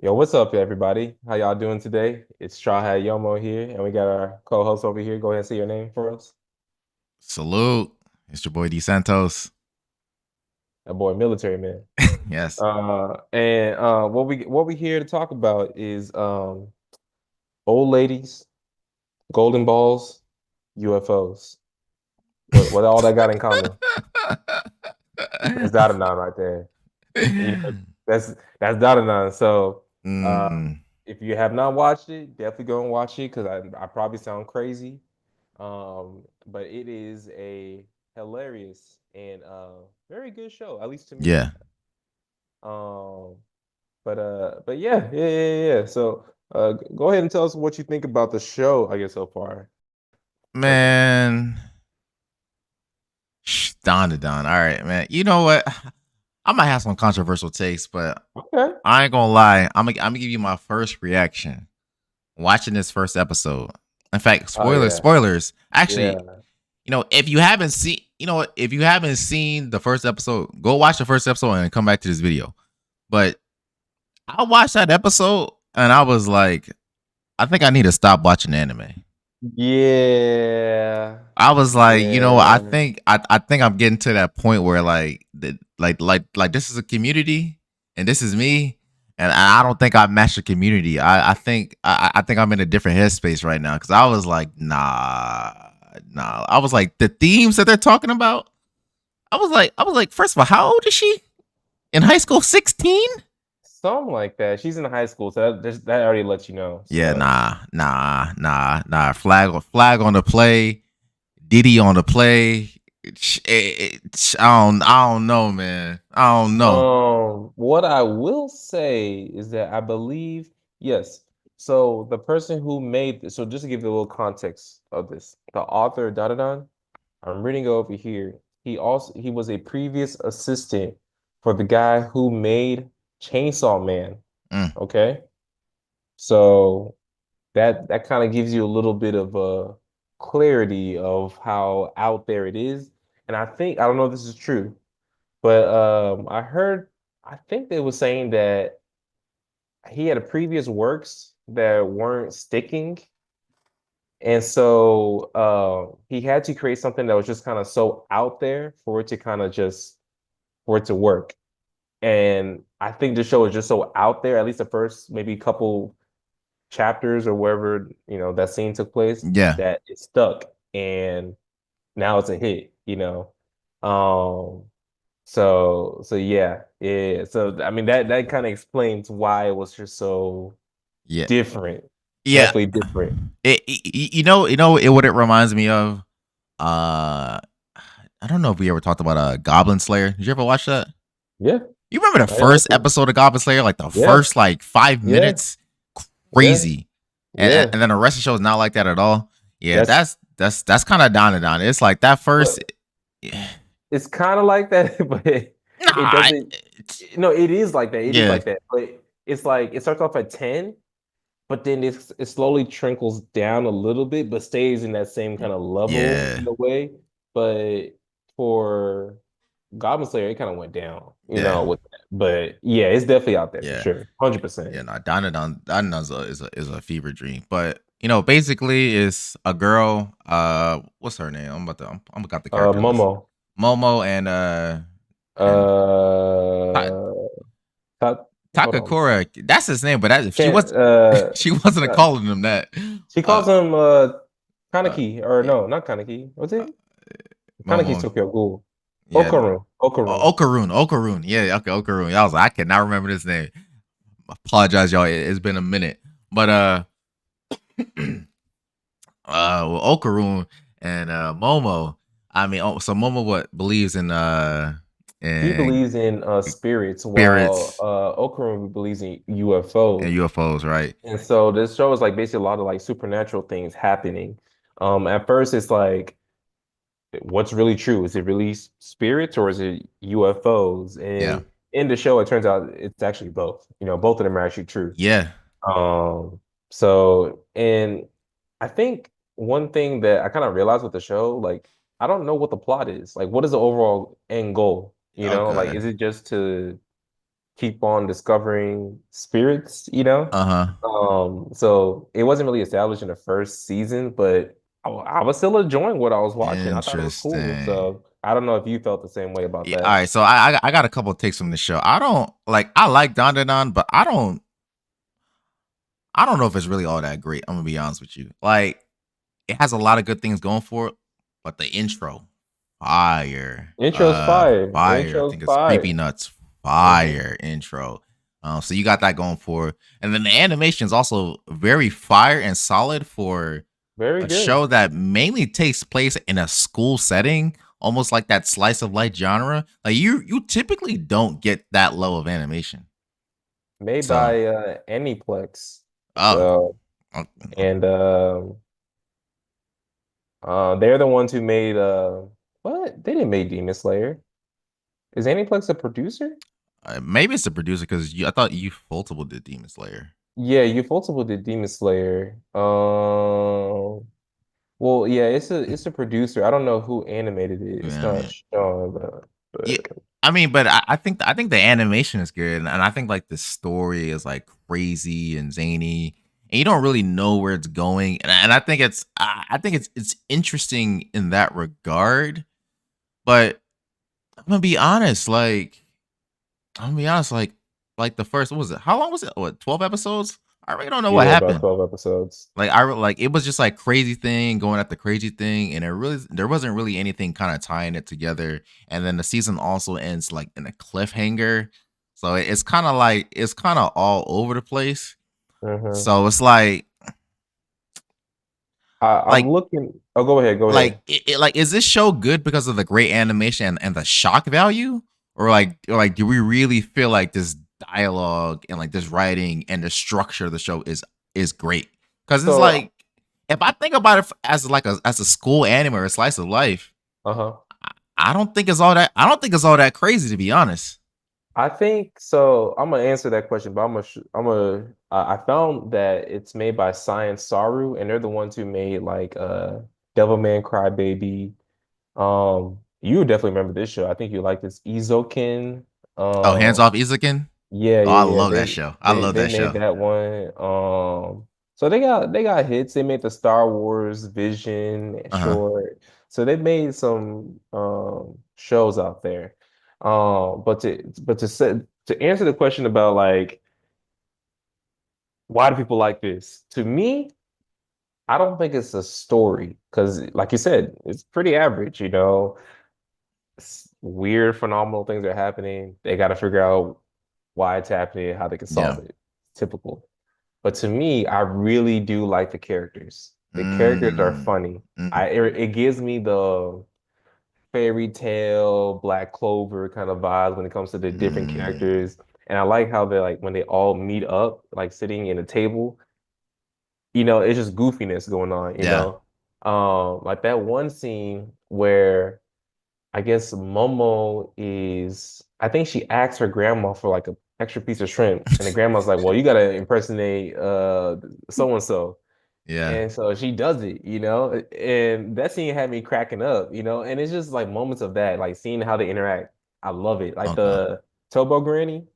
Yo, what's up, everybody? How y'all doing today? It's StrawhatYomo here, and we got our co-host over here. Go ahead and say your name for us. Salute. It's your boy Dcentos. That boy, military man. Yes. And what we here to talk about is old ladies, golden balls, UFOs. What all that got in common? That's Dandadan right there. You know, that's Dandadan. So uh, mm, if you have not watched it, definitely go and watch it because I probably sound crazy. But it is a hilarious and very good show, at least to me. yeah. Um, but yeah. So go ahead and tell us what you think about the show, I guess, so far. Like, Man. Dandadan. All right, man. You know what? I might have some controversial takes, but okay. I ain't gonna lie. I'm gonna give you my first reaction watching this first episode. In fact, Oh spoilers, yeah. spoilers. Actually, Yeah. if you haven't seen, if you haven't seen the first episode, go watch the first episode and come back to this video. But I watched that episode and I was like, I think I need to stop watching anime. Yeah. I was like, I Yeah. think I think I'm getting to that point where like this is a community and this is me, and I don't think I matched the community. I think I'm in a different headspace right now because I was like, nah. I was like the themes that they're talking about. I was like, first of all, how old is she in high school? 16? Something like that. She's in high school, so that already lets you know. Yeah, So nah. Flag on the play. Diddy on the play. I don't know, man. I don't know. What I will say is that I believe, yes. So the person who made this, so just to give you a little context of this, the author Dandadan, I'm reading over here. He was a previous assistant for the guy who made Chainsaw Man. Mm, Okay. So that kind of gives you a little bit of a clarity of how out there it is. And I don't know if this is true, but I think they were saying that he had a previous works that weren't sticking. And so he had to create something that was just kind of so out there for it to kind of just for it to work. And I think the show is just so out there, at least the first maybe couple chapters or wherever, that scene took place, yeah, that it stuck. And now it's a hit. Um so yeah. So I mean that kind of explains why it was just so yeah, different. yeah. Definitely different. What it reminds me of. Uh, I don't know if we ever talked about Goblin Slayer. Did you ever watch that? Yeah. You remember the I know first too. episode of Goblin Slayer, like the Yeah. first like five Yeah. minutes, Yeah. crazy, and Yeah. then the rest of the show is not like that at all. Yeah, That's that's kind of down and down. It's like that but first. Yeah. it's kind of like that, but it Nah, doesn't no, it is like that. It is yeah, like that. But it's like it starts off at 10, but then it slowly trickles down a little bit, but stays in that same kind of level yeah, in a way. But for Goblin Slayer, it kind of went down, yeah, with that. But yeah, it's definitely out there for yeah. sure. 100%. Yeah, no, Dandadan is a fever dream. But basically, it's a girl. What's her name? I'm got the character list. Momo. Momo and Ta- Uh Hold on. Takakura. That's his name, but she Can't was she wasn't uh, calling him that. she Uh, calls him uh, Kaneki, or yeah, no, not Kaneki. Was uh, it? Kaneki's Momo. Tokyo Ghoul. Yeah, Okarun. Okarun. Okaroon. Yeah, okay, Okaroon. I was like, I cannot remember this name. Apologize, y'all. It's been a minute, but Okaroon and Momo. I mean, so Momo what believes He in believes in spirits, while spirits Okarun believes in and UFOs. UFOs, right? And so this show is like basically a lot of like supernatural things happening. At first it's like, what's really true? Is it really spirits or is it UFOs? Yeah, And in the show, it turns out it's actually both. Both of them are actually true. yeah, Um, and I think one thing that I kind of realized with the show, like, I don't know what the plot is. Like, what is the overall end goal? Like, okay. is it just to keep on discovering spirits, you know? Uh huh. So it wasn't really established in the first season, but I was still enjoying what I was watching. I thought it was cool. Interesting. So I don't know if you felt the same way about Yeah, all that. right, so I got a couple of takes from the show. I like Dandadan, but I don't know if it's really all that great. I'm gonna be honest with you. Like it has a lot of good things going for it, but the intro, fire, Intro's fire. fire. I Intro's think it's creepy fire. nuts, Hmm. fire intro. So you got that going for it. And then the animation is also very fire and solid for Very a good. show that mainly takes place in a school setting, almost like that slice of life genre. Like you typically don't get that low of animation. Made So by Aniplex. oh, So oh, and they're the ones who made what? They didn't make Demon Slayer. Is Aniplex a producer? maybe it's the producer because I thought you Multiple did Demon Slayer. Yeah, Ufotable did Demon Slayer. Well, yeah, it's a producer. I don't know who animated it. It's Yeah, I not mean, shown, yeah. but I mean, but I think the animation is good, and I think like the story is like crazy and zany, and you don't really know where it's going. And I think I think it's interesting in that regard. But I'm gonna be honest, like the first what was it? How long was it? What 12 episodes? I really don't know what yeah, about happened. 12 episodes. Like like it was just like crazy thing going at the crazy thing, and there wasn't really anything kind of tying it together. And then the season also ends like in a cliffhanger, so it's kind of like it's kind of all over the place. Hmm. So it's I'm like looking. Oh, go ahead, go ahead. like is this show good because of the great animation and the shock value, or like do we really feel like this dialogue and like this writing and the structure of the show is great? Because it's So, like if I think about it as like as a school anime or a slice of life, uh-huh. I don't think it's all that. I don't think it's all that crazy to be honest. I think so. I'm gonna answer that question, but I found that it's made by Science Saru, and they're the ones who made like Devilman Crybaby. You would definitely remember this show. I think you like this Izokin. Oh, hands Um, off Izukin. yeah, Oh, yeah, I yeah. love that They show. I they love they that made show. that one. So they got hits. They made the Star Wars Vision Uh huh. short. So they made some shows out there. But to answer the question about like why do people like this? To me, I don't think it's a story because, like you said, it's pretty average. Weird, phenomenal things are happening. They got to figure out why it's happening, how they can Yeah. solve it. Typical. But to me, I really do like the characters. The characters are Mm. funny. Mm. It gives me the fairy tale, Black Clover kind of vibes when it comes to the different Mm. characters. And I like how they're like when they all meet up, like sitting in a table, it's just goofiness going on, Yeah. Like that one scene where I guess Momo I think she asked her grandma for like a extra piece of shrimp, and the grandma's like, "Well, you gotta impersonate so and so," Yeah. and so she does it. And that scene had me cracking up. And it's just like moments of that, like seeing how they interact. I love it. Like Okay. the Tobo Granny,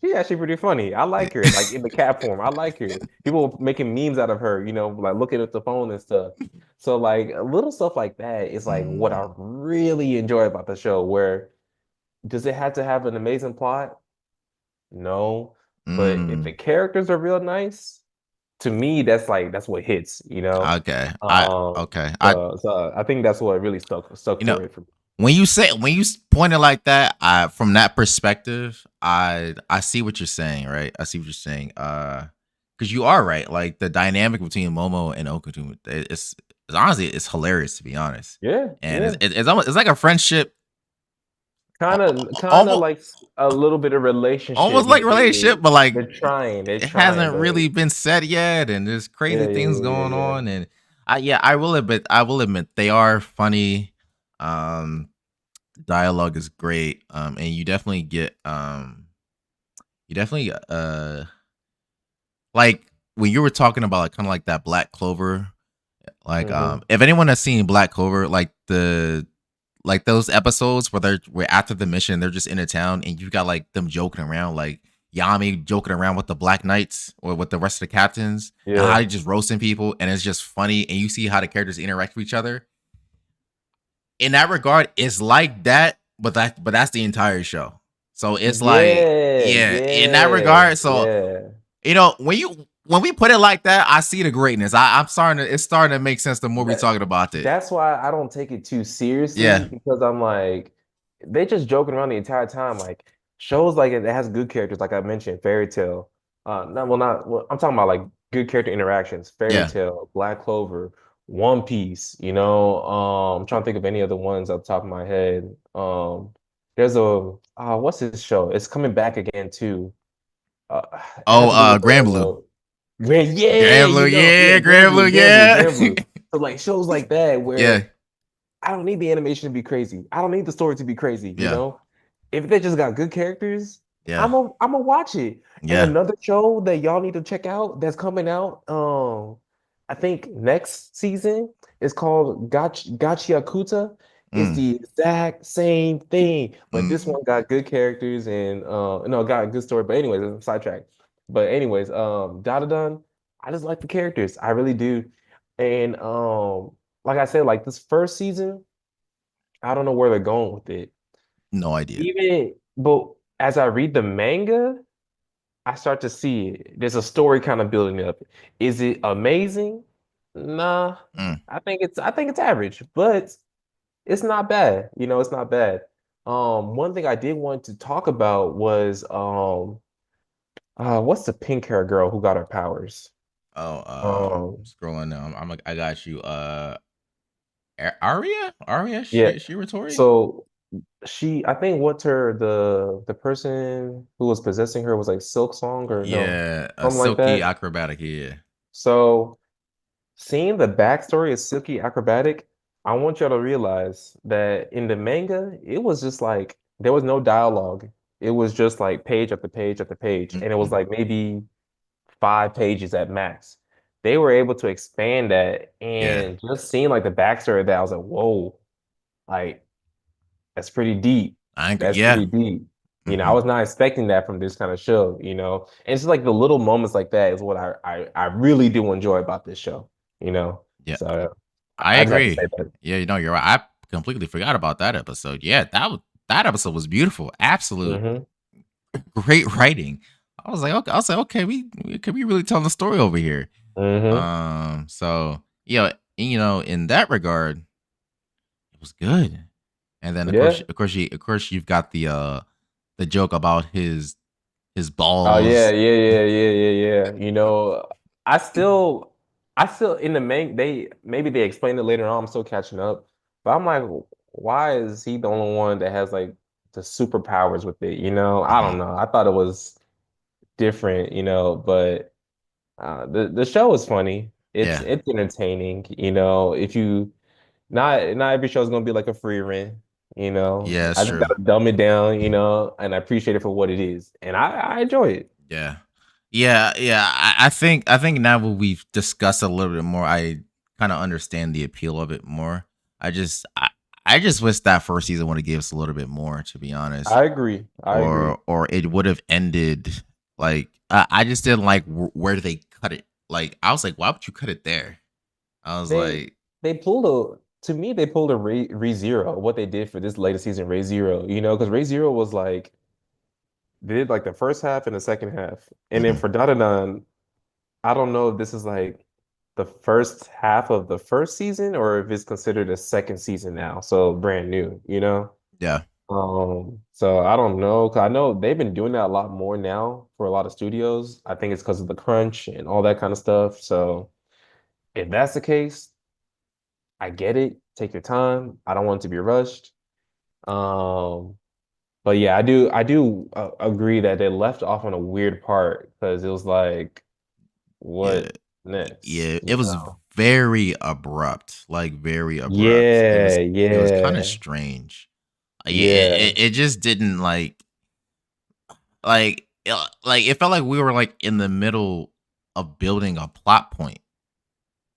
she's actually pretty funny. I Yeah. like her, like in the cat form. I like her. People making memes out of her, like looking at the phone and stuff. So like little stuff like that is like what Mm. I really enjoy about the show. Where does it have to have an amazing plot? No. But if the Mm. characters are real nice, to me, that's what hits. Okay. I Um, okay. so I think that's what really stuck You know for it for me. when you point it like that, I from that perspective, I see what you're saying, right? I see what you're saying. Because you are right. Like the dynamic between Momo and Okutu, it's honestly it's hilarious to be honest. Yeah, And yeah. it's almost it's like a friendship, Kind of almost like a little bit of relationship, almost like a maybe. relationship, but like They're it trying, hasn't but really been said yet, and there's crazy yeah, yeah, things yeah, going yeah, on. And I will admit they are funny. Um, dialogue is great. And you definitely like when you were talking about like kind of like that Black Clover. yeah. If anyone has seen Black Clover, like like those episodes where where after the mission they're just in a town and you got like them joking around, like Yami joking around with the Black Knights or with the rest of the captains, and how Yeah. he just roasting people, and it's just funny, and you see how the characters interact with each other. In that regard, it's like that, but that's the entire show. So it's like, Yeah, yeah, in that yeah, regard. So yeah. when we put it like that, I see the greatness. I'm starting to, it's starting to make sense the more we That talking about it. that's why I don't take it too seriously Yeah, because I'm like they just joking around the entire time. Like shows like it that has good characters, like I mentioned, Fairy Tale. Not well, I'm talking about like good character interactions. Fairy yeah. Tale, Black Clover, One Piece. I'm trying to think of any other ones off the top of my head. There's a what's this show? It's coming back again too. It has Oh, to do with Grand Blue, Yeah, Grand Blue, yeah, Grand Grand Blue, Blue, yeah, Grand Blue. So like shows like that yeah, where I don't need the animation to be crazy. I don't need the story to be crazy, you yeah, know? If they just got good characters, yeah, I'm gonna watch it. And yeah. another show that y'all need to check out that's coming out, I think next season is called Gachiakuta. It's Mm, the exact same thing, but this mm. one got good characters and no, got a good story. But anyways, I'm sidetracked. But anyways, Dandadan, I just like the characters. I really do. And like I said, like this first season, I don't know where they're going with it. No idea. But as I read the manga, I start to see it. There's a story kind of building up. Is it amazing? Nah, Mm. I think it's average, but it's not bad. It's not bad. One thing I did want to talk about was what's the pink hair girl who got her powers? Oh, Um, scrolling now. I got you. Aria, yeah. Shiratori. So I think what's her the person who was possessing her was like Silk Song or no, Yeah, a something like silky that. acrobatic. Yeah. So seeing the backstory of Silky Acrobatic, I want y'all to realize that in the manga, it was just like there was no dialogue. It was just like page after page after page, and it was Mm-mm. like maybe 5 pages at max. They were able to expand that, Yeah. and just seeing like the backstory of that, I was like, whoa, like that's pretty deep. I agree. That's Yeah. pretty deep. I Hmm. was not expecting that from this kind of show. And it's just like the little moments like that is what I really do enjoy about this show. Yeah. So I I just have to agree. say that. Yeah. You're right. I completely forgot about that episode. Yeah. That episode was beautiful. Absolute Hmm. great writing. I was like, okay. I was like, okay. We could be really telling the story over here. Hmm. So in that regard, it was good. And then Yeah. of course, you've got the joke about his Oh yeah, balls. yeah. I still in the main they maybe they explain it later on. I'm still catching up. But I'm like, why is he the only one that has like the superpowers with it? I don't Hmm. know. I thought it was different, but the show is funny. It's Yeah. it's entertaining. If you not every show is gonna be like a free rent. Yeah. It's I just true. gotta dumb it down, and I appreciate it for what it is, and I enjoy it. Yeah. Yeah. I think now that we've discussed a little bit more, I kind of understand the appeal of it more. I just I, I just wish that first season would have gave us a little bit more, to be honest, I agree. I agree. or it would have ended like I just didn't like where they cut it. Like I was like, why would you cut it there? I was They like, they pulled a to me they pulled a Re Zero what they did for this latest season Ray Zero, because Ray Zero was like they did like the first half and the second half, and then mhm, for Dadadan, I don't know if this is like the first half of the first season or if it's considered a second season now, so brand new. yeah, So I don't know. 'Cause I know they've been doing that a lot more now for a lot of studios. I think it's because of the crunch and all that kind of stuff. So if that's the case, I get it. Take your time. I don't want it to be rushed. Um, but yeah, I do agree that they left off on a weird part because it was like, yeah, what next? yeah. It You was know? very abrupt, like very abrupt. Yeah, It was kind of yeah, strange. yeah, It just didn't like it felt like we were like in the middle of building a plot point,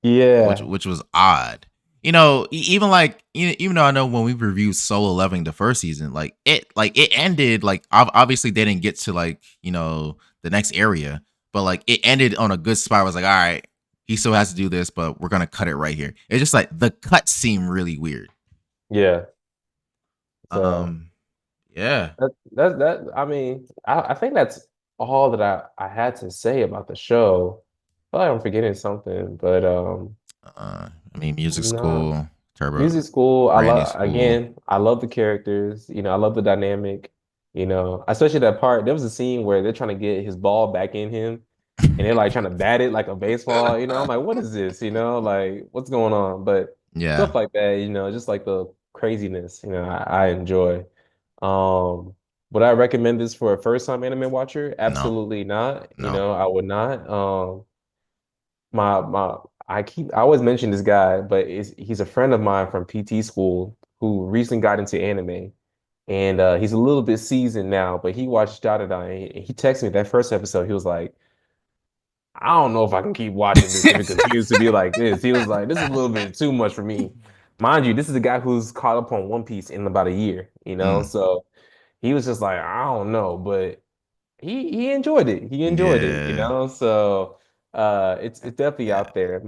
yeah, which was odd. even like even though I know when we reviewed Solo Leveling the first season, like it ended like obviously they didn't get to like the next area, but like it ended on a good spot. I was like, all right, he still has to do this, but we're gonna cut it right here. It's just like the cut seemed really weird. Yeah. So Um, yeah. that I mean, I think that's all that I had to say about the show. I feel like I'm forgetting something, but I mean, music's no. cool. Turbo Music's cool. I Brandy's love cool. again, I love the characters. I love the dynamic. Especially that part. There was a scene where they're trying to get his ball back in him and they're like trying to bat it like a baseball. I'm like, what is this? Like what's going on? But Yeah. stuff like that, just like the craziness, I enjoy. Um, would I recommend this for a first time anime watcher? No. Absolutely not. No. I would not. My I always mention this guy, but he's a friend of mine from PT school who recently got into anime. And he's a little bit seasoned now, but he watched Dandadan and he texted me that first episode. He was like, I don't know if I can keep watching this if it continues to be like this. He was like, this is a little bit too much for me. Mind you, this is a guy who's caught up on One Piece in about a year. Mm, So he was just like, I don't know, but he enjoyed it. He enjoyed yeah. it. So it's definitely Yeah. out there.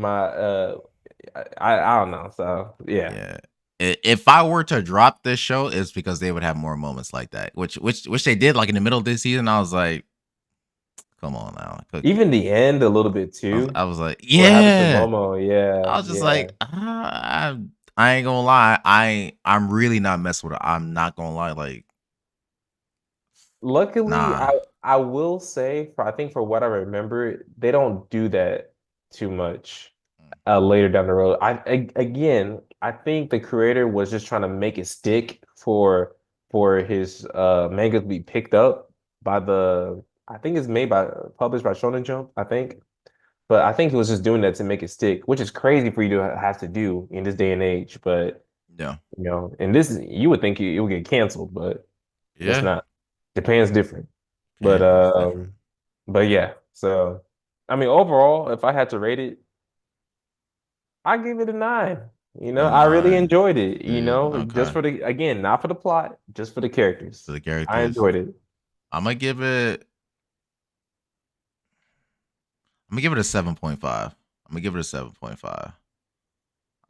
I don't know. So yeah. Yeah. If I were to drop this show, it's because they would have more moments like that, which they did like in the middle of this season. I was like, come on now. Even the end a little bit I was, too. I was like, What happened to yeah. Momo? I Yeah, was just yeah. like, I ain't gonna lie. I'm really not messing with it. I'm not gonna lie. Like, Luckily, I nah. I will say I think for what I remember, they don't do that too much later down the road. Again, I think the creator was just trying to make it stick for his manga to be picked up by I think it's made by published by Shonen Jump, I think. But I think he was just doing that to make it stick, which is crazy for you to have to do in this day and age. But Yeah. and this is you would think it would get canceled, but I guess Yeah. not. Japan's different. But Japan is different. yeah. So I mean overall, if I had to rate it, I give it a 9. I really Nine. enjoyed it, just Okay. for the again, not for the plot, just for the For characters. the I characters, enjoyed it. I'm gonna give it. I'm gonna give it a 7.5. I'm gonna give it a 7.5.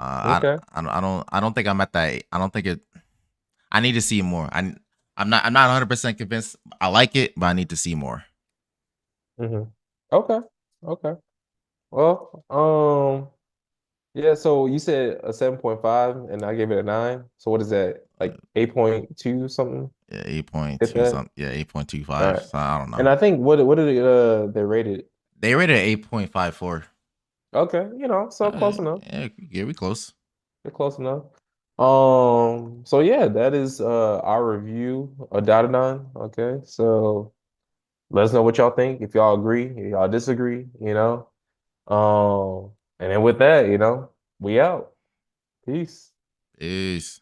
Okay. I don't think I'm at that. I don't think it. I need to see more. I'm not 100% convinced. I like it, but I need to see more. hmm Okay. Okay. Well, yeah, so you said a 7.5 and I gave it a 9. So what is that? Uh, Like 8.2 something? yeah, 8.2 Hit that? something. Yeah, All 8.25. right. So I don't know. And I think what did they rated? They rated it 8.54. Okay, so close enough. Yeah, yeah, we close. They're close enough. So yeah, that is our review of Dadadan. Okay. So let us know what y'all think. If y'all agree, if y'all disagree. And then with that, we out. Peace. Peace.